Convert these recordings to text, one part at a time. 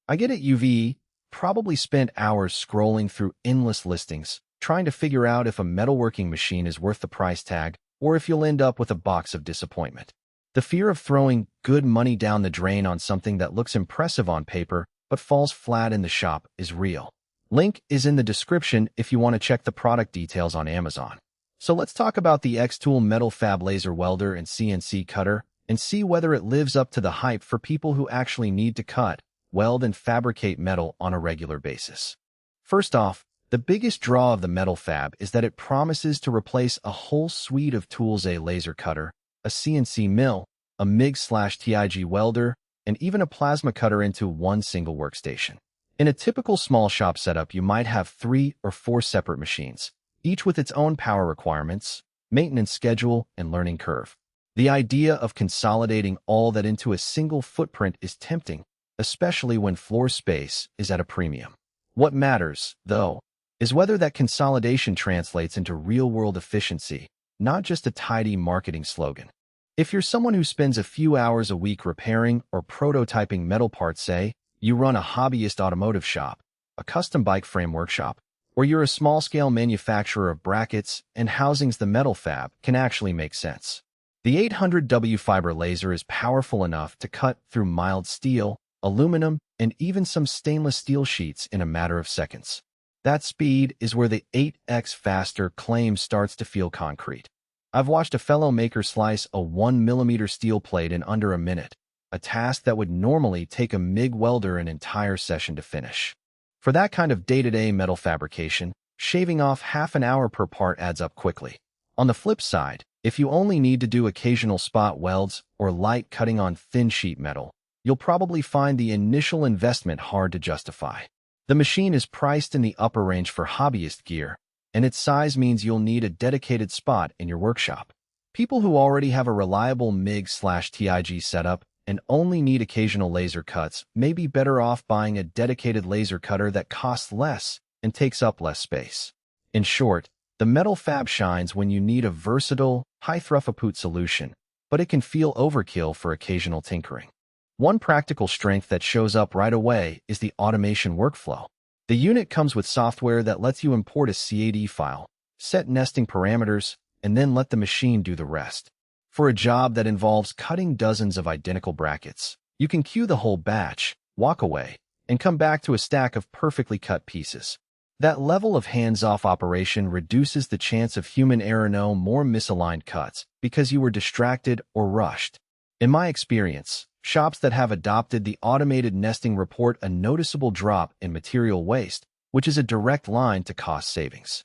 I get it. You've probably spent hours scrolling through endless listings, trying to figure out if a metalworking machine is worth the price tag or if you'll end up with a box of disappointment. The fear of throwing good money down the drain on something that looks impressive on paper but falls flat in the shop is real. Link is in the description if you want to check the product details on Amazon. So let's talk about the xTool MetalFab laser welder and CNC cutter and see whether it lives up to the hype for people who actually need to cut, weld, and fabricate metal on a regular basis. First off, the biggest draw of the MetalFab is that it promises to replace a whole suite of tools: a laser cutter, a CNC mill, a MIG/TIG welder, and even a plasma cutter into one single workstation. In a typical small shop setup, you might have 3 or 4 separate machines, each with its own power requirements, maintenance schedule, and learning curve. The idea of consolidating all that into a single footprint is tempting, especially when floor space is at a premium. What matters, though, is whether that consolidation translates into real-world efficiency, not just a tidy marketing slogan. If you're someone who spends a few hours a week repairing or prototyping metal parts, say you run a hobbyist automotive shop, a custom bike frame workshop, or you're a small-scale manufacturer of brackets and housings, the MetalFab can actually make sense. The 800W fiber laser is powerful enough to cut through mild steel, aluminum, and even some stainless steel sheets in a matter of seconds. That speed is where the 8x faster claim starts to feel concrete. I've watched a fellow maker slice a 1mm steel plate in under a minute, a task that would normally take a MIG welder an entire session to finish. For that kind of day-to-day metal fabrication, shaving off half an hour per part adds up quickly. On the flip side, if you only need to do occasional spot welds or light cutting on thin sheet metal, you'll probably find the initial investment hard to justify. The machine is priced in the upper range for hobbyist gear, and its size means you'll need a dedicated spot in your workshop. People who already have a reliable MIG/TIG setup and only need occasional laser cuts may be better off buying a dedicated laser cutter that costs less and takes up less space. In short, the MetalFab shines when you need a versatile, high-throughput solution, but it can feel overkill for occasional tinkering. One practical strength that shows up right away is the automation workflow. The unit comes with software that lets you import a CAD file, set nesting parameters, and then let the machine do the rest. For a job that involves cutting dozens of identical brackets, you can queue the whole batch, walk away, and come back to a stack of perfectly cut pieces. That level of hands-off operation reduces the chance of human error, no more misaligned cuts, because you were distracted or rushed. In my experience, shops that have adopted the automated nesting report a noticeable drop in material waste, which is a direct line to cost savings.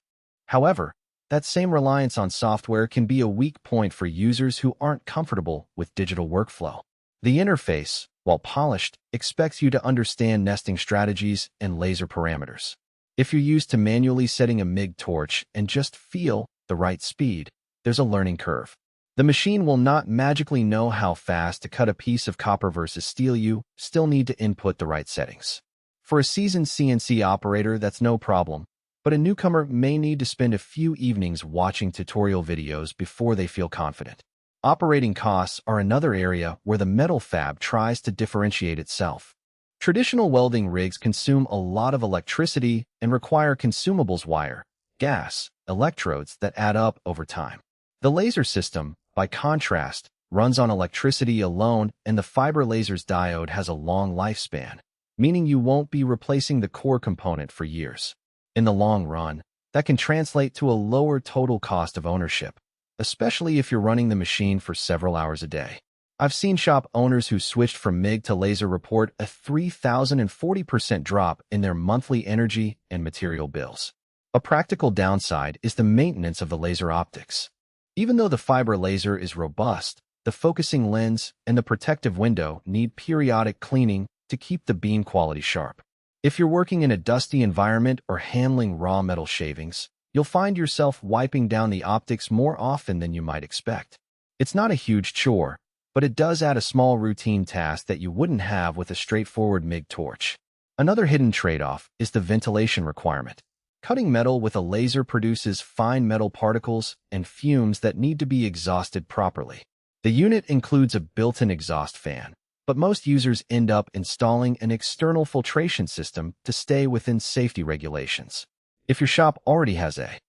However, that same reliance on software can be a weak point for users who aren't comfortable with digital workflow. The interface, while polished, expects you to understand nesting strategies and laser parameters. If you're used to manually setting a MIG torch and just feel the right speed, there's a learning curve. The machine will not magically know how fast to cut a piece of copper versus steel. You still need to input the right settings. For a seasoned CNC operator, that's no problem, but a newcomer may need to spend a few evenings watching tutorial videos before they feel confident. Operating costs are another area where the MetalFab tries to differentiate itself. Traditional welding rigs consume a lot of electricity and require consumables: wire, gas, electrodes that add up over time. The laser system, by contrast, runs on electricity alone, and the fiber laser's diode has a long lifespan, meaning you won't be replacing the core component for years. In the long run, that can translate to a lower total cost of ownership, especially if you're running the machine for several hours a day. I've seen shop owners who switched from MIG to laser report a 3,040% drop in their monthly energy and material bills. A practical downside is the maintenance of the laser optics. Even though the fiber laser is robust, the focusing lens and the protective window need periodic cleaning to keep the beam quality sharp. If you're working in a dusty environment or handling raw metal shavings, you'll find yourself wiping down the optics more often than you might expect. It's not a huge chore, but it does add a small routine task that you wouldn't have with a straightforward MIG torch. Another hidden trade-off is the ventilation requirement. Cutting metal with a laser produces fine metal particles and fumes that need to be exhausted properly. The unit includes a built-in exhaust fan, but most users end up installing an external filtration system to stay within safety regulations. If your shop already has a